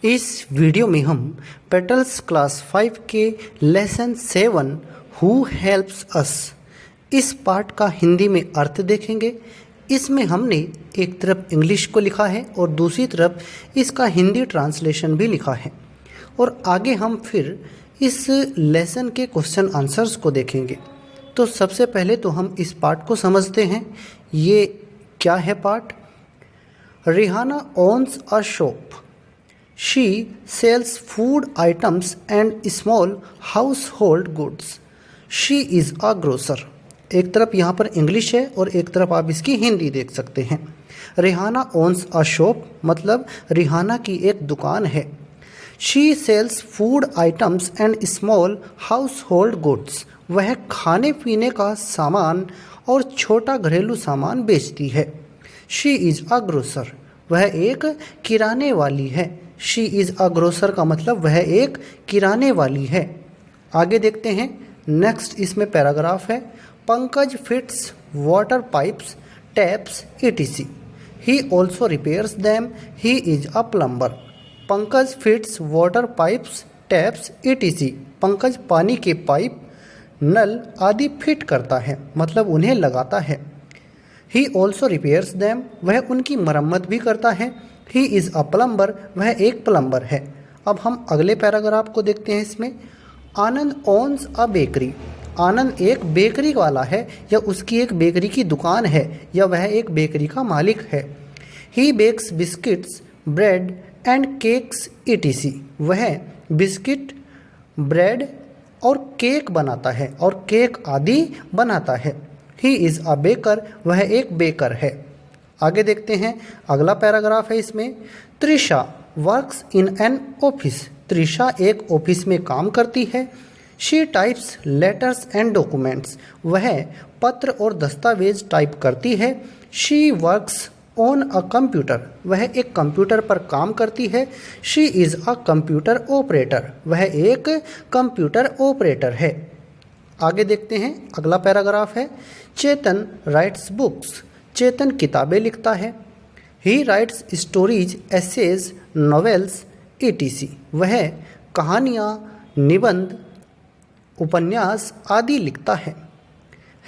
इस वीडियो में हम पेटल्स क्लास 5 के लेसन 7 हु हेल्प्स अस इस पार्ट का हिंदी में अर्थ देखेंगे। इसमें हमने एक तरफ इंग्लिश को लिखा है और दूसरी तरफ इसका हिंदी ट्रांसलेशन भी लिखा है, और आगे हम फिर इस लेसन के क्वेश्चन आंसर्स को देखेंगे। तो सबसे पहले तो हम इस पार्ट को समझते हैं। ये क्या है part? Rihanna owns a shop. She sells food items and small household goods. She is a grocer. एक तरफ यहाँ पर इंग्लिश है और एक तरफ आप इसकी हिंदी देख सकते हैं। रिहाना ओन्स अ शॉप मतलब रिहाना की एक दुकान है। She sells food items and small household goods. वह खाने पीने का सामान और छोटा घरेलू सामान बेचती है। She is a grocer. वह एक किराने वाली है। शी इज़ अ ग्रोसर का मतलब वह एक किराने वाली है। आगे देखते हैं। नेक्स्ट इसमें पैराग्राफ है। Pankaj fits water pipes taps etc. He also repairs them. He is a plumber. Pankaj fits water pipes taps etc. Pankaj पानी के पाइप नल आदि फिट करता है, मतलब उन्हें लगाता है। ही ऑल्सो रिपेयर्स दैम वह उनकी मरम्मत भी करता है। ही इज़ अ प्लम्बर वह एक प्लम्बर है। अब हम अगले पैराग्राफ को देखते हैं। इसमें आनंद ओन्स अ बेकरी। आनंद एक बेकरी वाला है या उसकी एक बेकरी की दुकान है या वह एक बेकरी का मालिक है। He bakes biscuits bread and cakes etc. वह बिस्किट ब्रेड और केक बनाता है और केक आदि बनाता है। ही इज़ अ बेकर वह एक बेकर है। आगे देखते हैं। अगला पैराग्राफ है। इसमें Trisha works in an office. Trisha एक ऑफिस में काम करती है। She types letters and documents. वह पत्र और दस्तावेज टाइप करती है। She works on a computer. वह एक कंप्यूटर पर काम करती है। She is a computer operator. वह एक कंप्यूटर ऑपरेटर है। आगे देखते हैं। अगला पैराग्राफ है। चेतन राइट्स बुक्स। चेतन किताबें लिखता है। He writes stories essays novels etc. वह कहानियाँ निबंध उपन्यास आदि लिखता है।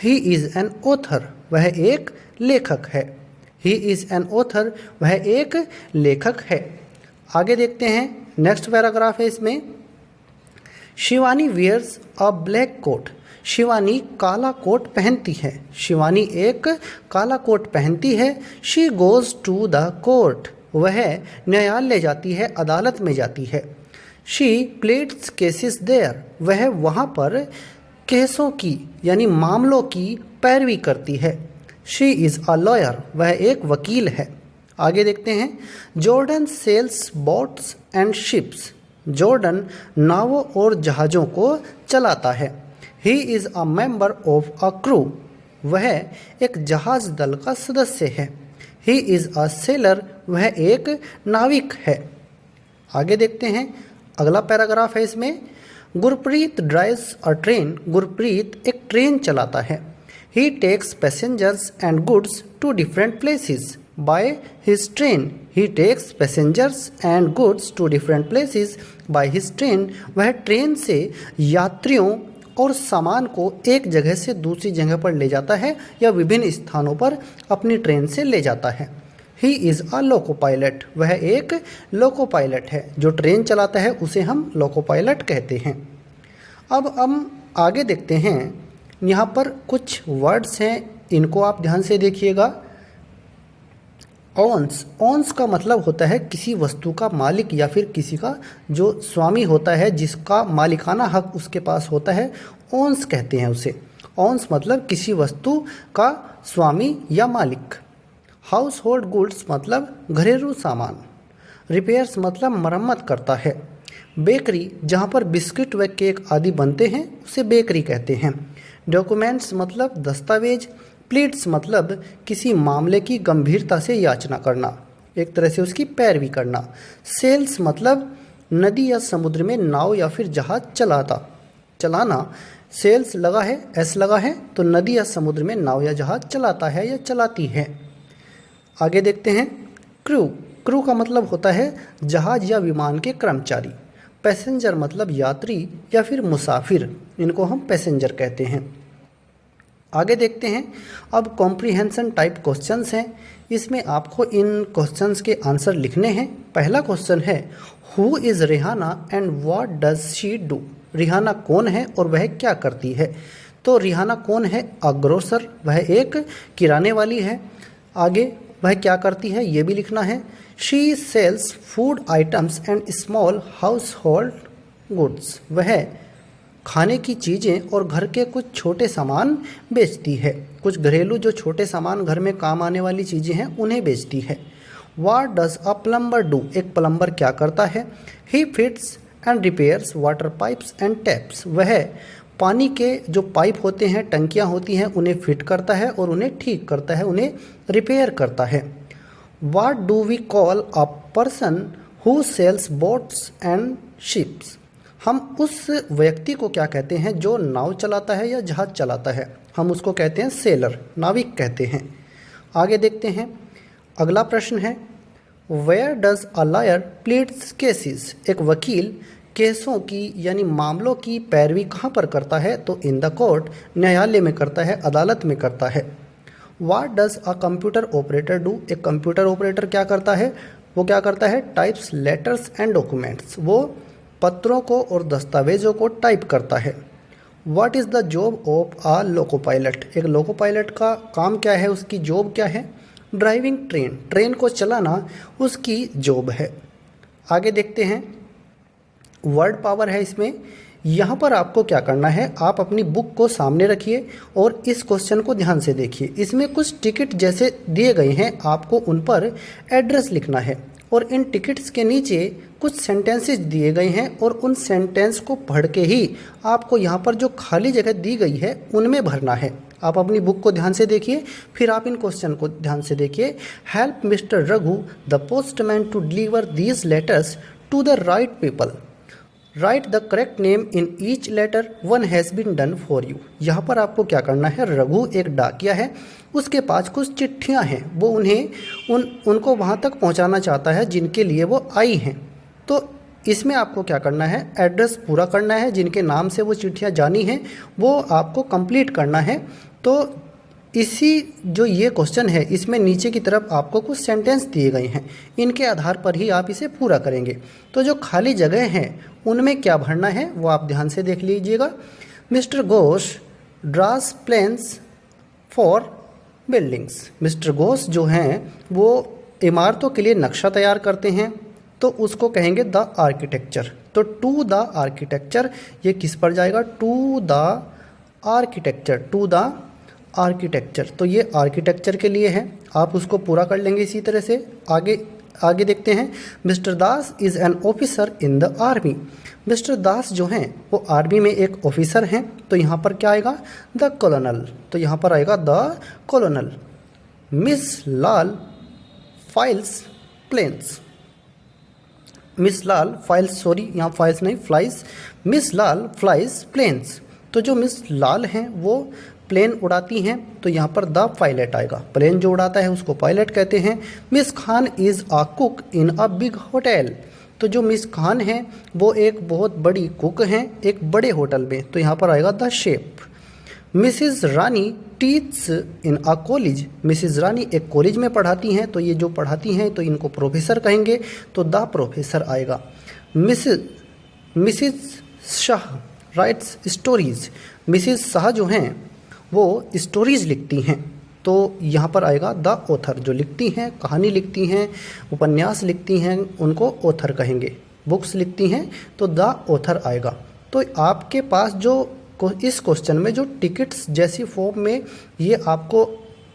ही इज़ एन ऑथर वह एक लेखक है। ही इज़ एन ऑथर वह एक लेखक है। आगे देखते हैं। नेक्स्ट पैराग्राफ है। इसमें Shivani wears a black coat. Shivani काला कोट पहनती है। शिवानी एक काला कोट पहनती है। She goes to the court. वह न्यायालय जाती है, अदालत में जाती है। She pleads cases there. वह वहाँ पर केसों की यानी मामलों की पैरवी करती है। शी इज़ अ लॉयर वह एक वकील है। आगे देखते हैं। Jordan sails boats and ships. Jordan नावों और जहाज़ों को चलाता है। He is a member of a crew. वह एक जहाज दल का सदस्य है। ही इज़ अ सेलर वह एक नाविक है। आगे देखते हैं। अगला पैराग्राफ है। इसमें Gurpreet drives a train. Gurpreet एक ट्रेन चलाता है। He takes passengers and goods to different places by his train. He takes passengers and goods to different places by his train. वह ट्रेन से यात्रियों और सामान को एक जगह से दूसरी जगह पर ले जाता है या विभिन्न स्थानों पर अपनी ट्रेन से ले जाता है। He is a loco pilot वह एक लोको पायलट है। जो ट्रेन चलाता है उसे हम लोको पायलट कहते हैं। अब हम आगे देखते हैं। यहाँ पर कुछ वर्ड्स हैं, इनको आप ध्यान से देखिएगा। ओन्स। ओन्स का मतलब होता है किसी वस्तु का मालिक या फिर किसी का जो स्वामी होता है, जिसका मालिकाना हक उसके पास होता है, ओन्स कहते हैं उसे। ओन्स मतलब किसी वस्तु का स्वामी या मालिक। हाउस होल्ड गुड्स मतलब घरेलू सामान। रिपेयर्स मतलब मरम्मत करता है। बेकरी जहाँ पर बिस्किट व केक आदि बनते हैं उसे बेकरी कहते हैं। डॉक्यूमेंट्स मतलब दस्तावेज। प्लीड्स मतलब किसी मामले की गंभीरता से याचना करना, एक तरह से उसकी पैरवी करना। सेल्स मतलब नदी या समुद्र में नाव या फिर जहाज चलाना। सेल्स लगा है, एस लगा है, तो नदी या समुद्र में नाव या जहाज चलाता है या चलाती है। आगे देखते हैं। क्रू क्रू का मतलब होता है जहाज या विमान के कर्मचारी। पैसेंजर मतलब यात्री या फिर मुसाफिर, इनको हम पैसेंजर कहते हैं। आगे देखते हैं। अब कॉम्प्रीहेंशन टाइप क्वेश्चंस हैं। इसमें आपको इन क्वेश्चंस के आंसर लिखने हैं। पहला क्वेश्चन है, who is Rihanna and what does she do. Rihanna कौन है और वह क्या करती है। तो रिहाना कौन है? अ ग्रोसर, वह एक किराने वाली है। आगे वह क्या करती है ये भी लिखना है। She sales food items and small house hold goods, वह खाने की चीज़ें और घर के कुछ छोटे सामान बेचती है। कुछ घरेलू जो छोटे सामान घर में काम आने वाली चीज़ें हैं उन्हें बेचती है। What does a plumber do, एक प्लम्बर क्या करता है। He fits and repairs water pipes and taps, वह पानी के जो पाइप होते हैं, टंकियाँ होती हैं, उन्हें फिट करता है और उन्हें ठीक करता है, उन्हें रिपेयर करता है। What do we call a person who sails boats and ships, हम उस व्यक्ति को क्या कहते हैं जो नाव चलाता है या जहाज चलाता है, हम उसको कहते हैं सेलर, नाविक कहते हैं। आगे देखते हैं। अगला प्रश्न है, where does a lawyer pleads cases, एक वकील केसों की यानी मामलों की पैरवी कहाँ पर करता है। तो इन द कोर्ट, न्यायालय में करता है, अदालत में करता है। What does a computer operator do, एक कंप्यूटर ऑपरेटर क्या करता है, वो क्या करता है, टाइप्स लेटर्स एंड डॉक्यूमेंट्स, वो पत्रों को और दस्तावेजों को टाइप करता है। What is the job of a loco pilot, एक लोको पायलट का काम क्या है, उसकी जॉब क्या है। ड्राइविंग ट्रेन, ट्रेन को चलाना उसकी जॉब है। आगे देखते हैं। वर्ड पावर है इसमें। यहाँ पर आपको क्या करना है, आप अपनी बुक को सामने रखिए और इस क्वेश्चन को ध्यान से देखिए। इसमें कुछ टिकट जैसे दिए गए हैं, आपको उन पर एड्रेस लिखना है और इन टिकट्स के नीचे कुछ सेंटेंसेस दिए गए हैं और उन सेंटेंस को पढ़ के ही आपको यहाँ पर जो खाली जगह दी गई है उनमें भरना है। आप अपनी बुक को ध्यान से देखिए, फिर आप इन क्वेश्चन को ध्यान से देखिए। Help Mr Raghu the postman to deliver these letters to the right people. Write the correct name in each letter, one has been done for you. यहाँ पर आपको क्या करना है, रघु एक डाकिया है, उसके पास कुछ चिट्ठियाँ हैं, वो उनको वहाँ तक पहुँचाना चाहता है जिनके लिए वो आई हैं। तो इसमें आपको क्या करना है, एड्रेस पूरा करना है, जिनके नाम से वो चिट्ठियाँ जानी हैं वो आपको कंप्लीट करना है। तो इसी जो ये क्वेश्चन है इसमें नीचे की तरफ आपको कुछ सेंटेंस दिए गए हैं, इनके आधार पर ही आप इसे पूरा करेंगे। तो जो खाली जगह हैं उनमें क्या भरना है वो आप ध्यान से देख लीजिएगा। Mister Ghosh draws plans for buildings, mister Ghosh जो हैं वो इमारतों के लिए नक्शा तैयार करते हैं, तो उसको कहेंगे द आर्किटेक्चर। तो टू द आर्किटेक्चर ये किस पर जाएगा, to the architecture, to the architecture. तो ये आर्किटेक्चर के लिए है, आप उसको पूरा कर लेंगे इसी तरह से। आगे देखते हैं। Mister Das is an officer in the army, mister Das जो हैं वो आर्मी में एक ऑफिसर हैं, तो यहाँ पर क्या आएगा, द कॉलोनल, तो यहाँ पर आएगा the colonel. Miss Lal files planes, Miss Lal files, sorry यहाँ फाइल्स नहीं flies, Miss Lal flies planes. तो जो मिस लाल हैं वो प्लेन उड़ाती हैं, तो यहाँ पर द पायलट आएगा, प्लेन जो उड़ाता है उसको पायलट कहते हैं। Miss Khan is a cook in a big hotel, तो जो मिस खान हैं वो एक बहुत बड़ी कुक हैं एक बड़े होटल में, तो यहाँ पर आएगा the chef. Mrs Rani teach in a college, Mrs Rani एक कॉलेज में पढ़ाती हैं, तो ये जो पढ़ाती हैं तो इनको प्रोफेसर कहेंगे, तो द प्रोफेसर आएगा। Mrs Shah rights stories, Mrs Shah जो हैं वो स्टोरीज़ लिखती हैं, तो यहाँ पर आएगा द ऑथर, जो लिखती हैं, कहानी लिखती हैं, उपन्यास लिखती हैं, उनको ऑथर कहेंगे। बुक्स लिखती हैं तो द ऑथर आएगा। तो आपके पास जो इस क्वेश्चन में जो टिकट्स जैसी फॉर्म में ये आपको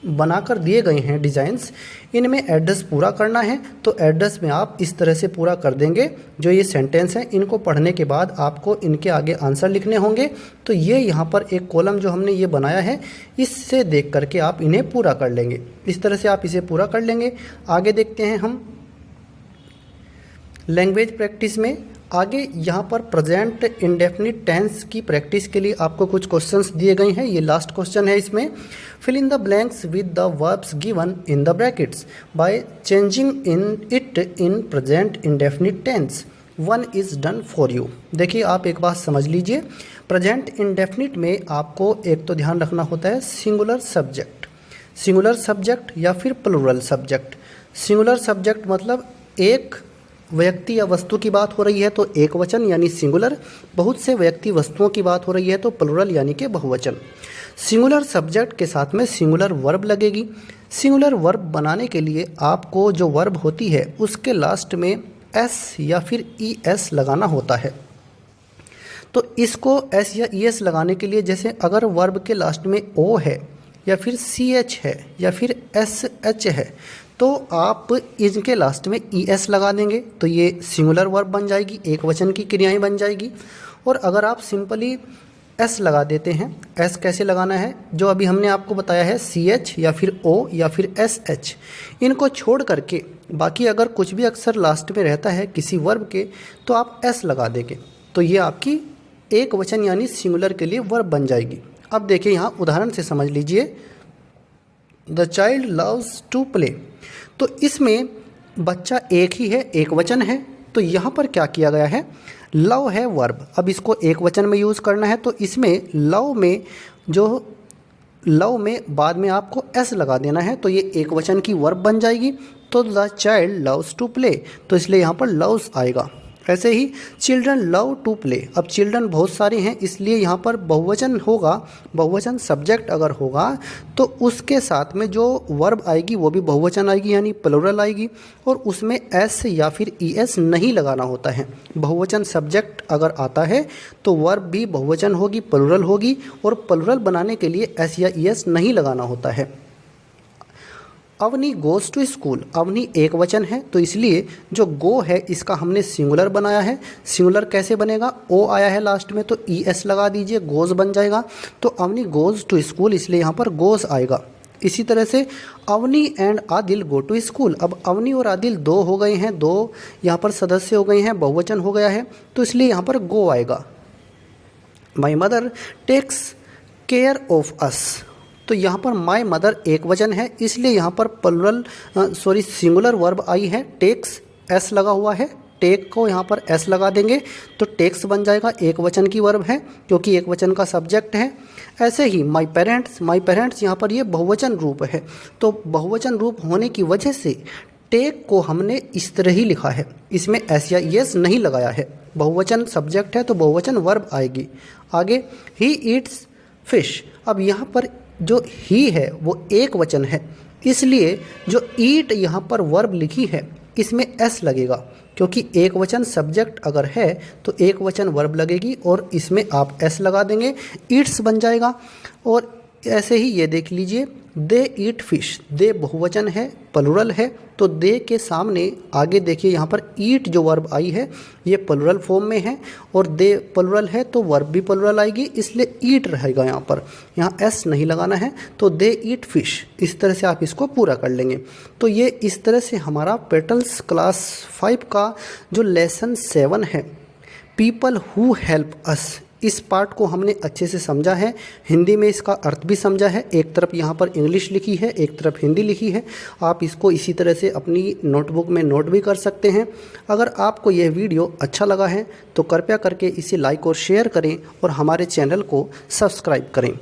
बनाकर दिए गए हैं डिज़ाइंस, इनमें एड्रेस पूरा करना है, तो एड्रेस में आप इस तरह से पूरा कर देंगे। जो ये सेंटेंस हैं इनको पढ़ने के बाद आपको इनके आगे आंसर लिखने होंगे, तो ये यहाँ पर एक कॉलम जो हमने ये बनाया है इससे देख करके आप इन्हें पूरा कर लेंगे। इस तरह से आप इसे पूरा कर लेंगे। आगे देखते हैं हम लैंग्वेज प्रैक्टिस में। आगे यहाँ पर प्रेजेंट इंडेफिनिट टेंस की प्रैक्टिस के लिए आपको कुछ क्वेश्चंस दिए गए हैं। ये लास्ट क्वेश्चन है इसमें। Fill in the blanks with the verbs given in the brackets by changing in present indefinite tense. One is done for you. देखिए आप एक बात समझ लीजिए, प्रेजेंट इंडेफिनिट में आपको एक तो ध्यान रखना होता है सिंगुलर सब्जेक्ट या फिर प्लूरल सब्जेक्ट। सिंगुलर सब्जेक्ट मतलब एक व्यक्ति या वस्तु की बात हो रही है तो एक वचन यानी सिंगुलर, बहुत से व्यक्ति वस्तुओं की बात हो रही है तो प्लूरल यानी कि बहुवचन। सिंगुलर सब्जेक्ट के साथ में सिंगुलर वर्ब लगेगी। सिंगुलर वर्ब बनाने के लिए आपको जो वर्ब होती है उसके लास्ट में एस या फिर ई एस लगाना होता है। तो इसको एस या ई एस लगाने के लिए, जैसे अगर वर्ब के लास्ट में ओ है या फिर सी एच है या फिर एस एच है, तो आप इनके लास्ट में ई एस लगा देंगे तो ये सिंगुलर वर्ब बन जाएगी, एक वचन की क्रियाएं बन जाएगी। और अगर आप सिंपली एस लगा देते हैं, एस कैसे लगाना है जो अभी हमने आपको बताया है, सी एच या फिर ओ या फिर एस एच, इनको छोड़ करके बाकी अगर कुछ भी अक्षर लास्ट में रहता है किसी वर्ब के तो आप एस लगा देंगे तो ये आपकी एक वचन यानी सिंगुलर के लिए वर्ब बन जाएगी। अब देखिए यहाँ उदाहरण से समझ लीजिए, the child loves to play. तो इसमें बच्चा एक ही है, एक वचन है, तो यहाँ पर क्या किया गया है, लव है वर्ब। अब इसको एक वचन में यूज़ करना है तो इसमें लव में बाद में आपको एस लगा देना है तो ये एक वचन की वर्ब बन जाएगी। तो the child loves to play, तो इसलिए यहाँ पर लव्स आएगा। ऐसे ही चिल्ड्रन लव टू प्ले। अब चिल्ड्रन बहुत सारे हैं इसलिए यहाँ पर बहुवचन होगा, बहुवचन सब्जेक्ट अगर होगा तो उसके साथ में जो वर्ब आएगी वो भी बहुवचन आएगी यानी प्लूरल आएगी, और उसमें एस या फिर ई एस नहीं लगाना होता है। बहुवचन सब्जेक्ट अगर आता है तो वर्ब भी बहुवचन होगी, प्लूरल होगी, और प्लूरल बनाने के लिए एस या ई एस नहीं लगाना होता है। Avni goes to school. Avni एक वचन है तो इसलिए जो गो है इसका हमने सिंगुलर बनाया है। सिंगुलर कैसे बनेगा, ओ आया है लास्ट में तो ई एस लगा दीजिए, गोज़ बन जाएगा। तो अवनी गोज़ टू स्कूल, इसलिए यहाँ पर गोज़ आएगा। इसी तरह से Avni and Adil go to school. अब अवनी और आदिल दो हो गए हैं, दो यहाँ पर सदस्य हो गए हैं, बहुवचन हो गया है तो इसलिए यहाँ पर गो आएगा। My mother takes care of us. तो यहाँ पर माय मदर एक वचन है इसलिए यहाँ पर सिंगुलर वर्ब आई है, टेक्स, एस लगा हुआ है, टेक को यहाँ पर एस लगा देंगे तो टेक्स बन जाएगा, एक वचन की वर्ब है क्योंकि एक वचन का सब्जेक्ट है। ऐसे ही माय पेरेंट्स यहाँ पर ये बहुवचन रूप है तो बहुवचन रूप होने की वजह से टेक को हमने इस तरह ही लिखा है, इसमें एस या एस नहीं लगाया है। बहुवचन सब्जेक्ट है तो बहुवचन वर्ब आएगी। आगे ही ईट्स फिश। अब यहाँ पर जो ही है वो एक वचन है इसलिए जो ईट यहाँ पर वर्ब लिखी है इसमें एस लगेगा क्योंकि एक वचन सब्जेक्ट अगर है तो एक वचन वर्ब लगेगी और इसमें आप एस लगा देंगे, ईट्स बन जाएगा। और ऐसे ही ये देख लीजिए, दे ईट फिश। दे बहुवचन है, प्लूरल है तो दे के सामने आगे देखिए यहाँ पर ईट जो वर्ब आई है ये प्लूरल फॉर्म में है और दे प्लूरल है तो वर्ब भी प्लूरल आएगी इसलिए ईट रहेगा। यहाँ एस नहीं लगाना है तो दे ईट फिश। इस तरह से आप इसको पूरा कर लेंगे। तो ये इस तरह से हमारा पेटल्स क्लास 5 का जो लेसन 7 है, पीपल हु हेल्प अस, इस पार्ट को हमने अच्छे से समझा है। हिंदी में इसका अर्थ भी समझा है, एक तरफ यहाँ पर इंग्लिश लिखी है, एक तरफ हिंदी लिखी है। आप इसको इसी तरह से अपनी नोटबुक में नोट भी कर सकते हैं। अगर आपको यह वीडियो अच्छा लगा है तो कृपया करके इसे लाइक और शेयर करें और हमारे चैनल को सब्सक्राइब करें।